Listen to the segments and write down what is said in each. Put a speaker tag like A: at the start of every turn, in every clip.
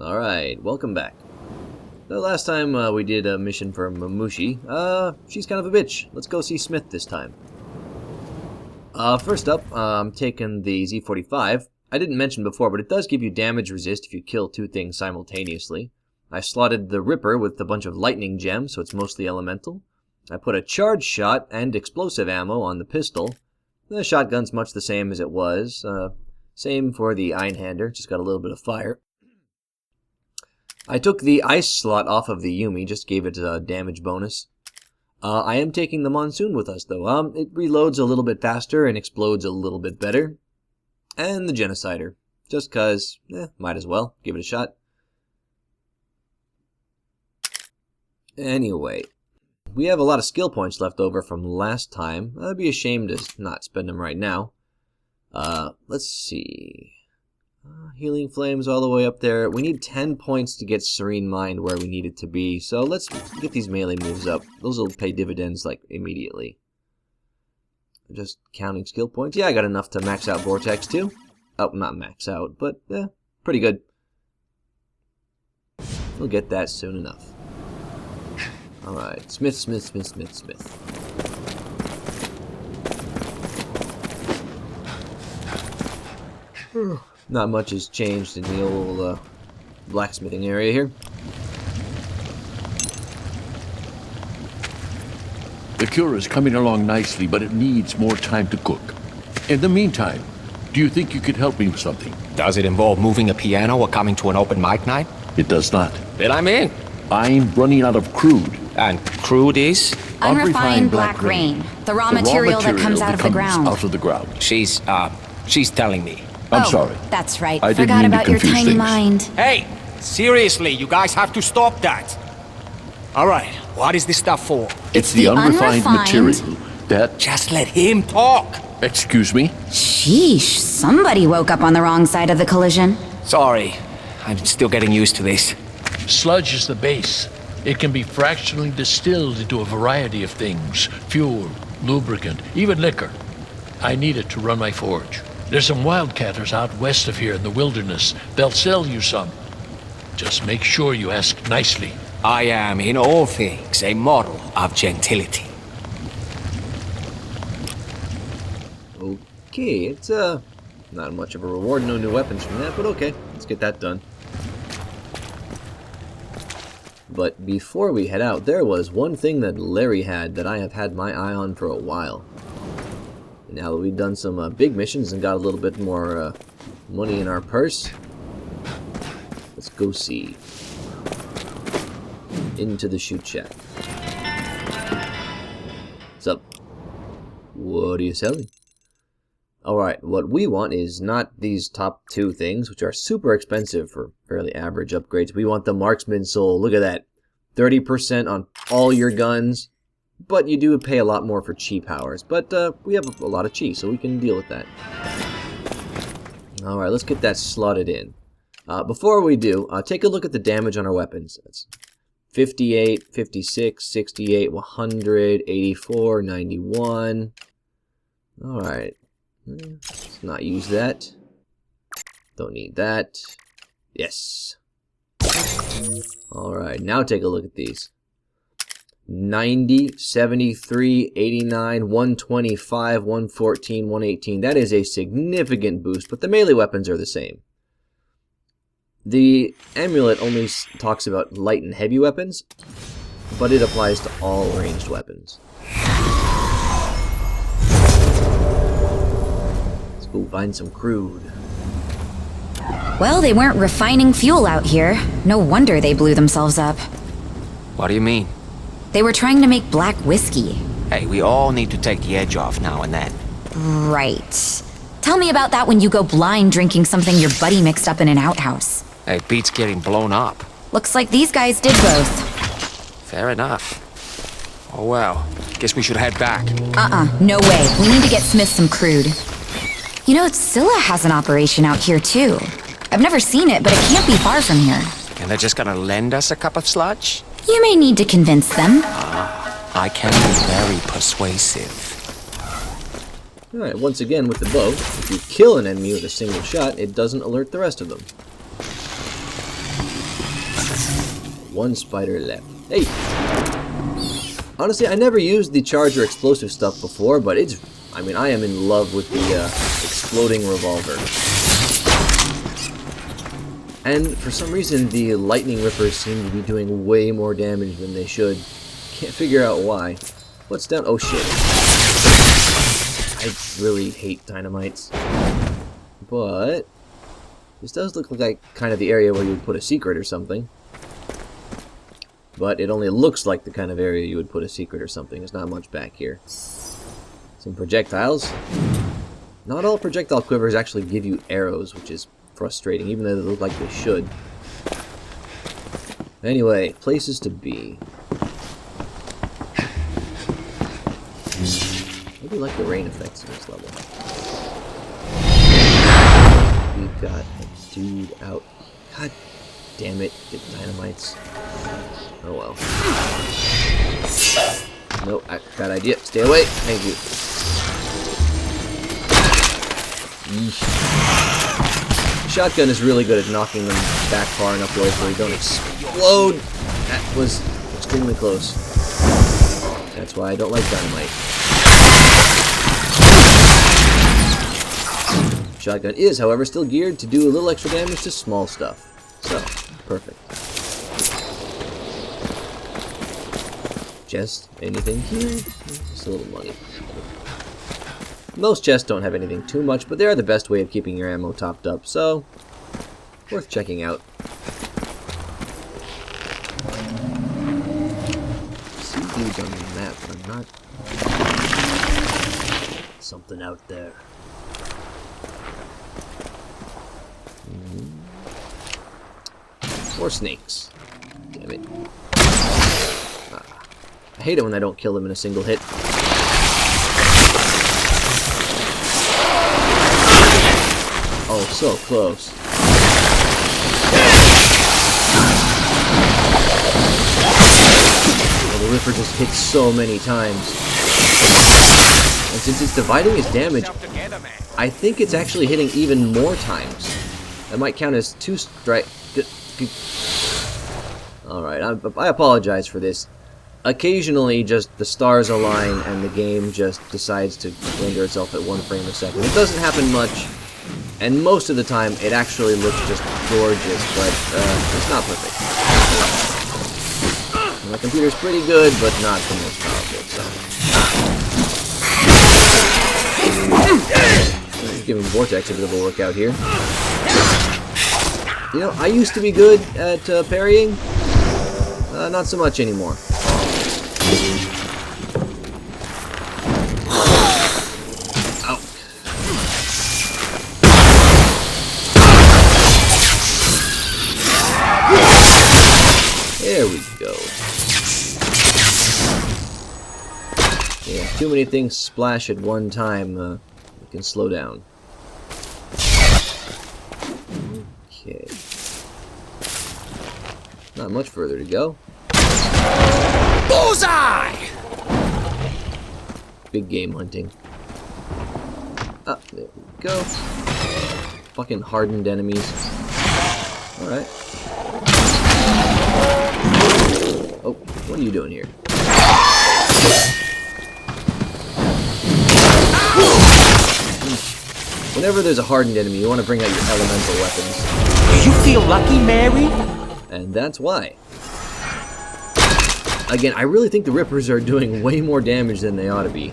A: Alright, welcome back. The last time we did a mission for Mamushi, she's kind of a bitch. Let's go see Smith this time. First up, I'm taking the Z45. I didn't mention before, but it does give you damage resist if you kill two things simultaneously. I slotted the Ripper with a bunch of lightning gems, so it's mostly elemental. I put a charge shot and explosive ammo on the pistol. The shotgun's much the same as it was. Same for the Einhander, just got a little bit of fire. I took the ice slot off of the Yumi, just gave it a damage bonus. I am taking the Monsoon with us, though. It reloads a little bit faster and explodes a little bit better. And the Genocider, just cause, might as well, give it a shot. Anyway, we have a lot of skill points left over from last time. I'd be ashamed to not spend them right now. Let's see... Healing Flames all the way up there. We need 10 points to get Serene Mind where we need it to be. So let's get these melee moves up. Those will pay dividends like immediately. Just counting skill points. Yeah, I got enough to max out Vortex too. Oh, not max out, but pretty good. We'll get that soon enough. Alright, Smith. Not much has changed in the old blacksmithing area here.
B: The cure is coming along nicely, but it needs more time to cook. In the meantime, do you think you could help me with something?
C: Does it involve moving a piano or coming to an open mic night?
B: It does not.
C: Then I'm in.
B: I'm running out of crude.
C: And crude is?
D: Unrefined black rain. The raw material that comes out of the ground.
B: Out of the ground.
C: She's telling me.
B: I'm sorry.
D: That's right.
B: I didn't
D: Forgot
B: mean to
D: about your
B: confuse
D: tiny
B: things.
D: mind.
C: Hey, seriously, you guys have to stop that. All right, what is this stuff for?
B: It's the unrefined material that...
C: Just let him talk.
B: Excuse me?
D: Sheesh, somebody woke up on the wrong side of the collision.
C: Sorry, I'm still getting used to this.
B: Sludge is the base. It can be fractionally distilled into a variety of things. Fuel, lubricant, even liquor. I need it to run my forge. There's some wildcatters out west of here in the wilderness. They'll sell you some. Just make sure you ask nicely.
C: I am, in all things, a model of gentility.
A: Okay, it's not much of a reward, no new weapons from that, but okay, let's get that done. But before we head out, there was one thing that Larry had that I have had my eye on for a while. Now that we've done some big missions and got a little bit more money in our purse, let's go see. Into the shoot shack. What's up? What are you selling? Alright, what we want is not these top two things, which are super expensive for fairly average upgrades. We want the Marksman Soul. Look at that. 30% on all your guns. But you do pay a lot more for chi powers. But we have a lot of chi, so we can deal with that. Alright, let's get that slotted in. Before we do, take a look at the damage on our weapons. That's 58, 56, 68, 100, 84, 91. Alright. Let's not use that. Don't need that. Yes. Alright, now take a look at these. 90, 73, 89, 125, 114, 118. That is a significant boost, but the melee weapons are the same. The amulet only talks about light and heavy weapons, but it applies to all ranged weapons. Let's go find some crude.
D: Well, they weren't refining fuel out here. No wonder they blew themselves up.
C: What do you mean?
D: They were trying to make black whiskey.
C: Hey, we all need to take the edge off now and then.
D: Right. Tell me about that when you go blind drinking something your buddy mixed up in an outhouse.
C: Hey, Pete's getting blown up.
D: Looks like these guys did both.
C: Fair enough. Oh well, guess we should head back.
D: No way. We need to get Smith some crude. You know, Scylla has an operation out here too. I've never seen it, but it can't be far from here.
C: And they're just gonna lend us a cup of sludge?
D: You may need to convince them.
C: I can be very persuasive.
A: Alright, once again with the bow, if you kill an enemy with a single shot, it doesn't alert the rest of them. One spider left. Hey! Honestly, I never used the charger explosive stuff before, but it's... I mean, I am in love with the exploding revolver. And for some reason, the lightning rippers seem to be doing way more damage than they should. Can't figure out why. What's down? Oh shit. I really hate dynamites. But this does look like kind of the area where you would put a secret or something. But it only looks like the kind of area you would put a secret or something. There's not much back here. Some projectiles. Not all projectile quivers actually give you arrows, which is frustrating, even though they look like they should. Anyway, places to be. I do like the rain effects in this level. We've got a dude out. God damn it, the dynamites. Oh well. Nope, bad idea. Stay away. Thank you. Yeesh. Shotgun is really good at knocking them back far enough away so they don't explode. That was extremely close. That's why I don't like dynamite. Shotgun is, however, still geared to do a little extra damage to small stuff. So, perfect. Chest, anything here? Just a little money. Most chests don't have anything too much, but they are the best way of keeping your ammo topped up, so worth checking out. See dudes on the map, but I'm not... Something out there. More snakes. Damn it. I hate it when I don't kill them in a single hit. Oh, so close. Well, the Ripper just hits so many times. And since it's dividing its damage, I think it's actually hitting even more times. That might count as 2 strikes. Alright, I apologize for this. Occasionally, just the stars align and the game just decides to render itself at 1 frame a second. It doesn't happen much, and most of the time it actually looks just gorgeous, but it's not perfect. My computer's pretty good, but not the most powerful, so... Just giving Vortex a bit of a workout here. You know, I used to be good at parrying. Not so much anymore. Ow. There we go. Yeah, too many things splash at one time. You can slow down. Okay. Not much further to go.
C: Bullseye!
A: Big game hunting. Ah, there we go. Fucking hardened enemies. Alright. Oh, what are you doing here? Whenever there's a hardened enemy, you want to bring out your elemental weapons.
C: Do you feel lucky, Mary?
A: And that's why. Again, I really think the Rippers are doing way more damage than they ought to be.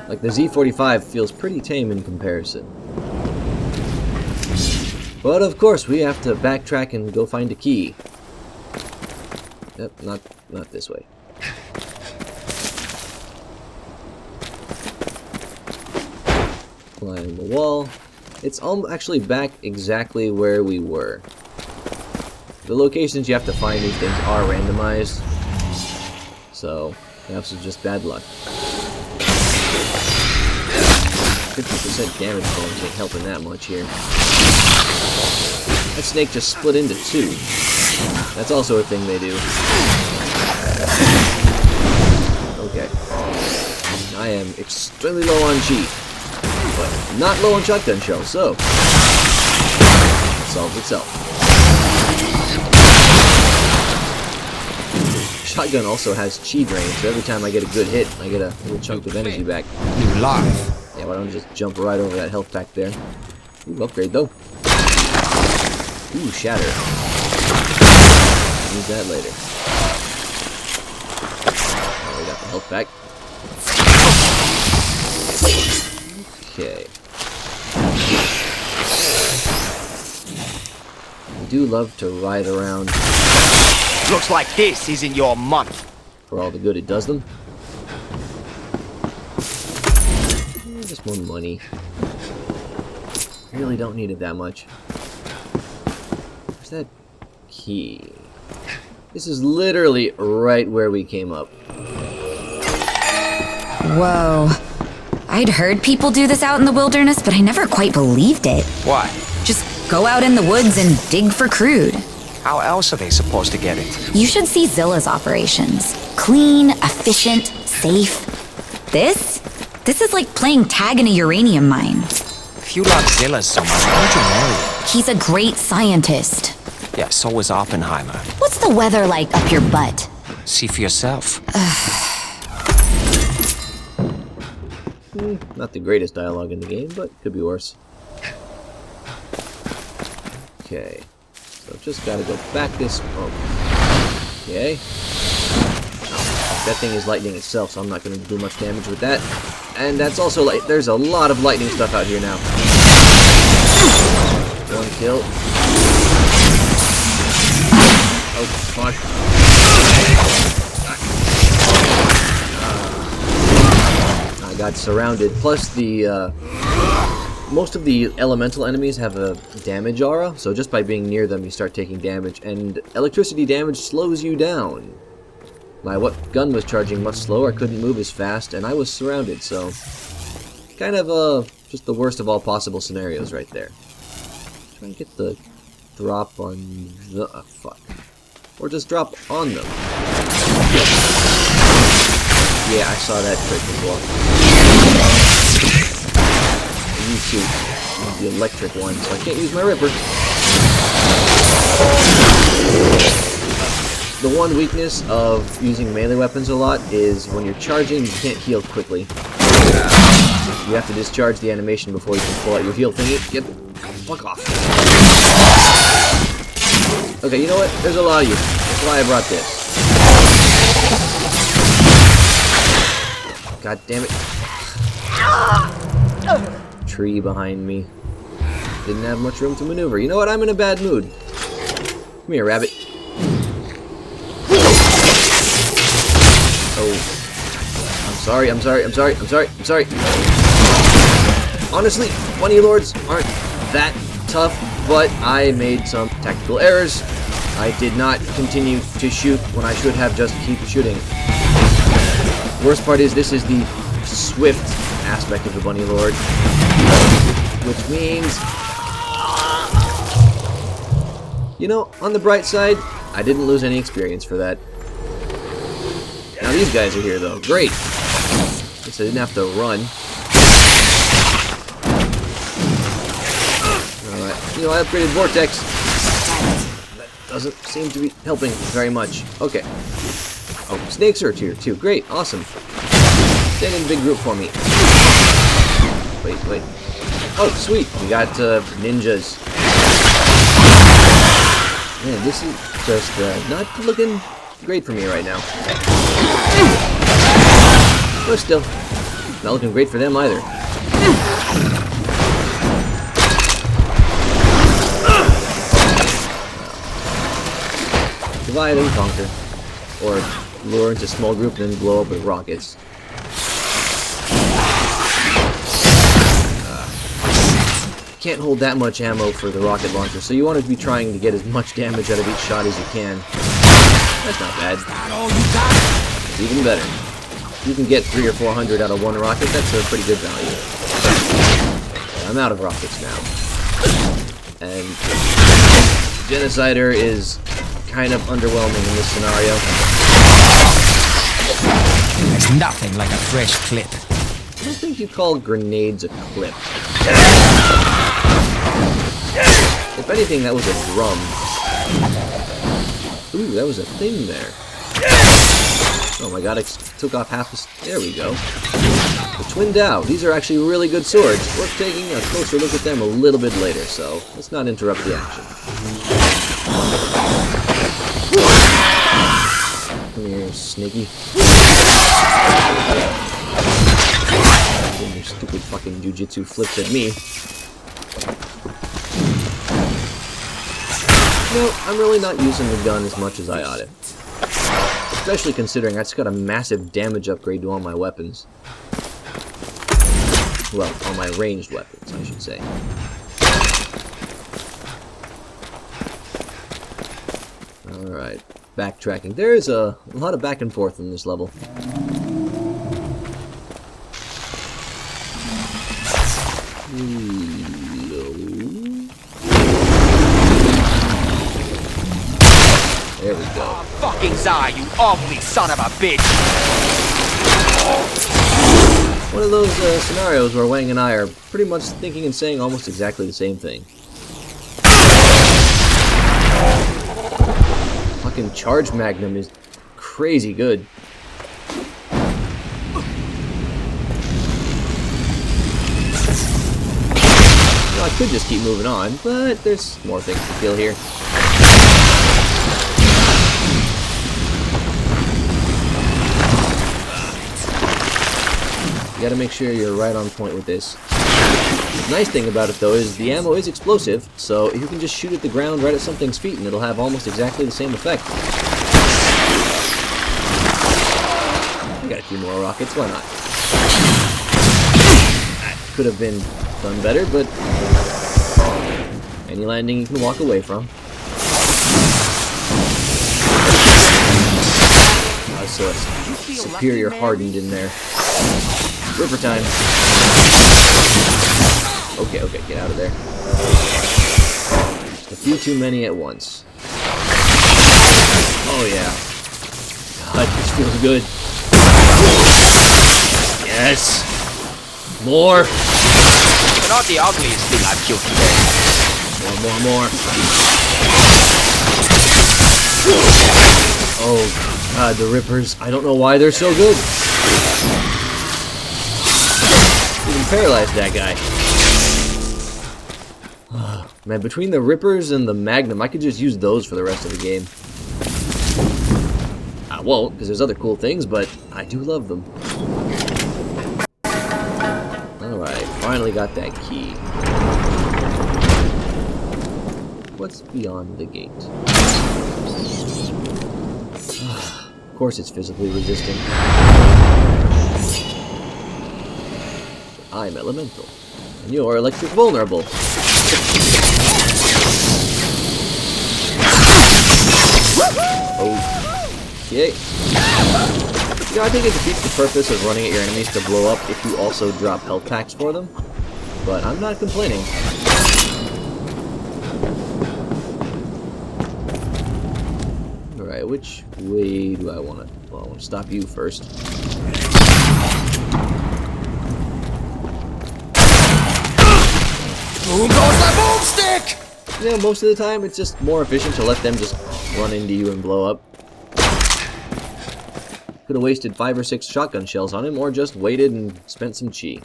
A: Like, the Z45 feels pretty tame in comparison. But of course, we have to backtrack and go find a key. Yep, not this way. Climb the wall. It's actually back exactly where we were. The locations you have to find these things are randomized, so perhaps it's just bad luck. 50% damage bonus ain't helping that much here. That snake just split into 2. That's also a thing they do. Okay. I am extremely low on G, but not low on shotgun shells, so it solves itself. shotgun also has chi drain, so every time I get a good hit, I get a little chunk of energy back.
C: New life.
A: Yeah, why don't I just jump right over that health pack there? Ooh, upgrade though. Ooh, shatter. Use that later. Oh, we got the health pack. Okay. I do love to ride around.
C: Looks like this is in your month.
A: For all the good it does them. Just more money. Really don't need it that much. Where's that key? This is literally right where we came up.
D: Whoa. I'd heard people do this out in the wilderness, but I never quite believed it.
C: Why?
D: Just go out in the woods and dig for crude.
C: How else are they supposed to get it?
D: You should see Zilla's operations. Clean, efficient, safe. This is like playing tag in a uranium mine.
C: If you love Zilla so much, why don't you marry him?
D: He's a great scientist.
C: Yeah, so is Oppenheimer.
D: What's the weather like up your butt?
C: See for yourself.
A: Not the greatest dialogue in the game, but could be worse. Okay. So just gotta go back this... Oh. Okay. That thing is lightning itself, so I'm not gonna do much damage with that. And that's also like... There's a lot of lightning stuff out here now. One kill. Oh, fuck. I got surrounded. Plus the, most of the elemental enemies have a damage aura, so just by being near them you start taking damage, and electricity damage slows you down. My gun was charging much slower, I couldn't move as fast, and I was surrounded, so kind of just the worst of all possible scenarios right there. Try and get the drop on the... fuck. Or just drop on them. Yeah, I saw that trick before. You shoot the electric one, so I can't use my Ripper. The one weakness of using melee weapons a lot is when you're charging, you can't heal quickly. You have to discharge the animation before you can pull out your heal thingy. Get the fuck off. Okay, you know what? There's a lot of you. That's why I brought this. God damn it. Tree behind me. Didn't have much room to maneuver. You know what? I'm in a bad mood. Come here, rabbit. Oh. I'm sorry. Honestly, bunny lords aren't that tough, but I made some tactical errors. I did not continue to shoot when I should have just keep shooting. The worst part is this is the swift aspect of the bunny lord, which means, you know, on the bright side, I didn't lose any experience for that. Now these guys are here though. Great. Guess I didn't have to run. Alright. You know, I upgraded Vortex. That doesn't seem to be helping very much. Okay. Oh, snakes are here too. Great. Awesome. Stand in a big group for me. Wait. Oh, sweet. We got ninjas. Man, this is just not looking great for me right now. But still, not looking great for them either. Divide and conquer. Or lure into a small group and then blow up with rockets. Can't hold that much ammo for the rocket launcher, so you want to be trying to get as much damage out of each shot as you can. That's not bad. It's even better. If you can get 300 or 400 out of one rocket, that's a pretty good value. I'm out of rockets now. And Genocider is kind of underwhelming in this scenario.
C: There's nothing like a fresh clip.
A: I don't think you call grenades a clip. If anything, that was a drum. Ooh, that was a thing there. Oh my god, I took off half the... There we go. The Twin Dao. These are actually really good swords. Worth taking a closer look at them a little bit later, so let's not interrupt the action. Come here, Sneaky. Your stupid fucking jujitsu flips at me. No, I'm really not using the gun as much as I ought to. Especially considering I just got a massive damage upgrade to all my weapons. Well, all my ranged weapons, I should say. Alright, backtracking. There's a lot of back and forth in this level. There we go.
C: Oh, fucking Zai, you ugly son of a bitch!
A: One of those scenarios where Wang and I are pretty much thinking and saying almost exactly the same thing. Fucking Charge Magnum is crazy good. I could just keep moving on, but there's more things to kill here. You gotta make sure you're right on point with this. The nice thing about it, though, is the ammo is explosive, so you can just shoot at the ground right at something's feet and it'll have almost exactly the same effect. I got a few more rockets, why not? That could have been done better, but any landing you can walk away from. So it's superior hardened in there. Ripper time. Okay, get out of there. Just a few too many at once. Oh yeah. God, this feels good. Yes. More.
C: You're not the ugliest thing I've killed today.
A: More. Oh god, the Rippers. I don't know why they're so good. Even paralyzed that guy. Man, between the Rippers and the Magnum, I could just use those for the rest of the game. I won't, because there's other cool things, but I do love them. Alright, finally got that key. What's beyond the gate? Of course it's physically resistant. I'm elemental, and you're electric vulnerable. Okay. You know, I think it defeats the purpose of running at your enemies to blow up if you also drop health packs for them, but I'm not complaining. Alright, which way do I want to... Well, I want to stop you first.
C: Boom goes the boomstick!
A: You know, most of the time it's just more efficient to let them just run into you and blow up. Could have wasted 5 or 6 shotgun shells on him, or just waited and spent some chi.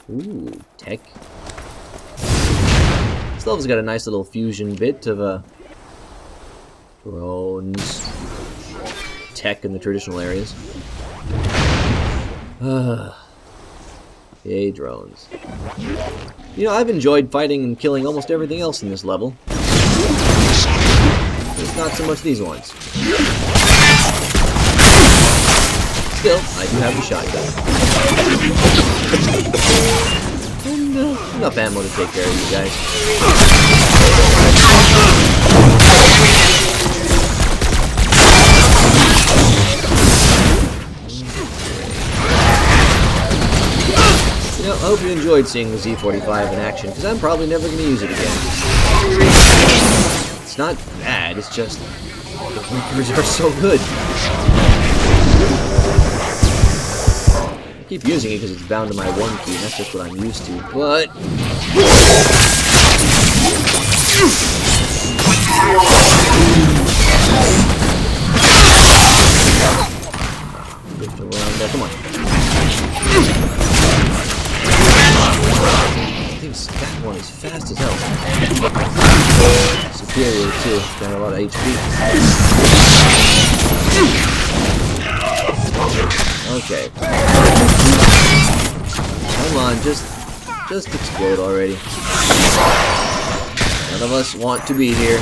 A: Ooh, tech. This level's got a nice little fusion bit of drones, tech in the traditional areas. Yay, drones. You know, I've enjoyed fighting and killing almost everything else in this level. Just not so much these ones. Still, I do have the shotgun. And enough ammo to take care of you guys. You know, I hope you enjoyed seeing the Z45 in action, because I'm probably never going to use it again. It's not bad, it's just the Reapers are so good. I keep using it because it's bound to my 1 key, and that's just what I'm used to, but... fast as hell. Superior too. Got a lot of HP. Okay. Come on, just explode already. None of us want to be here.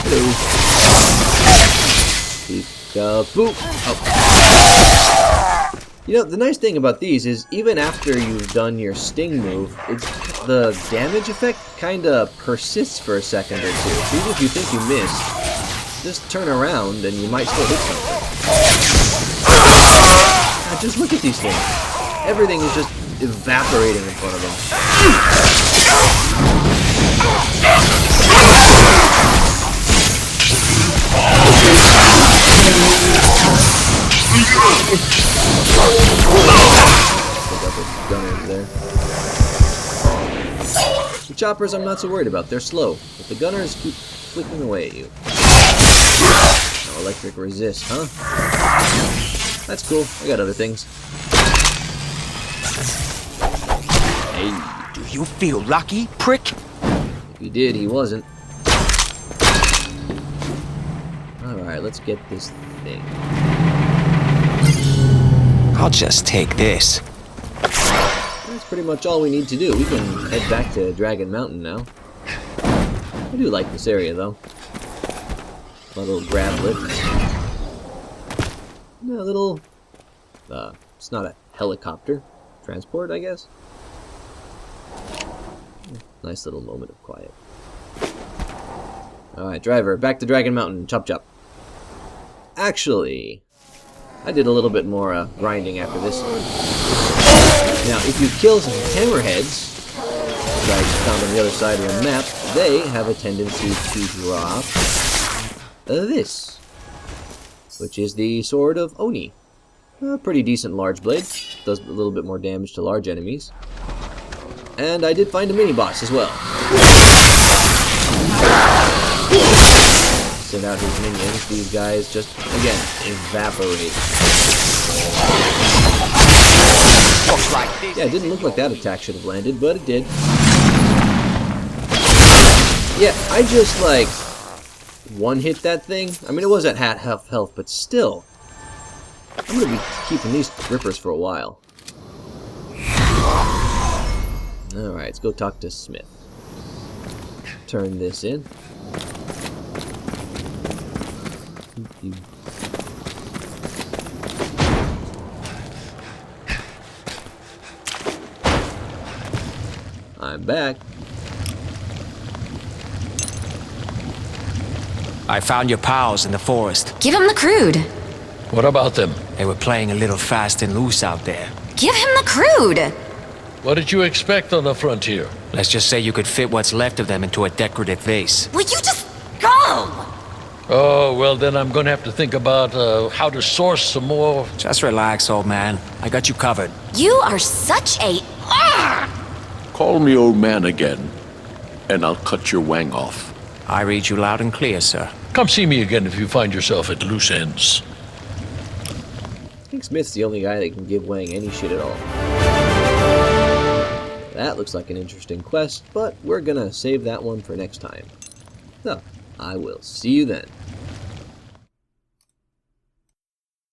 A: Hello. Peek-a-boo. Oh. You know, the nice thing about these is even after you've done your sting move, the damage effect kinda persists for a second or two. So even if you think you missed, just turn around and you might still hit something. Now just look at these things. Everything is just evaporating in front of them. Gunners there. The choppers I'm not so worried about. They're slow, but the gunners keep flicking away at you. Oh, electric resist, huh? That's cool. I got other things.
C: Hey, do you feel lucky, prick?
A: If he did, he wasn't. Alright, let's get this thing.
C: I'll just take this.
A: That's pretty much all we need to do. We can head back to Dragon Mountain now. I do like this area, though. My little grab lift. A little... it's not a helicopter. Transport, I guess? Nice little moment of quiet. Alright, driver, back to Dragon Mountain. Chop chop. Actually, I did a little bit more grinding after this. Now, if you kill some hammerheads, which I found on the other side of the map, they have a tendency to drop this, which is the Sword of Oni. A pretty decent large blade. Does a little bit more damage to large enemies. And I did find a mini-boss as well. Send out his minions. These guys just, again, evaporate. Yeah, it didn't look like that attack should have landed, but it did. Yeah, I just, like, one-hit that thing. I mean, it was at half health, but still. I'm gonna be keeping these rippers for a while. Alright, let's go talk to Smith. Turn this in. I'm back.
C: I found your pals in the forest.
D: Give him the crude.
B: What about them?
C: They were playing a little fast and loose out there.
D: Give him the crude.
B: What did you expect on the frontier?
C: Let's just say you could fit what's left of them into a decorative vase.
D: Will you just go?
B: Oh, well then I'm gonna have to think about how to source some more.
C: Just relax, old man. I got you covered.
D: You are such a...
E: Call me old man again, and I'll cut your wang off.
C: I read you loud and clear, sir.
B: Come see me again if you find yourself at loose ends.
A: I think Smith's the only guy that can give Wang any shit at all. That looks like an interesting quest, but we're gonna save that one for next time. So, I will see you then.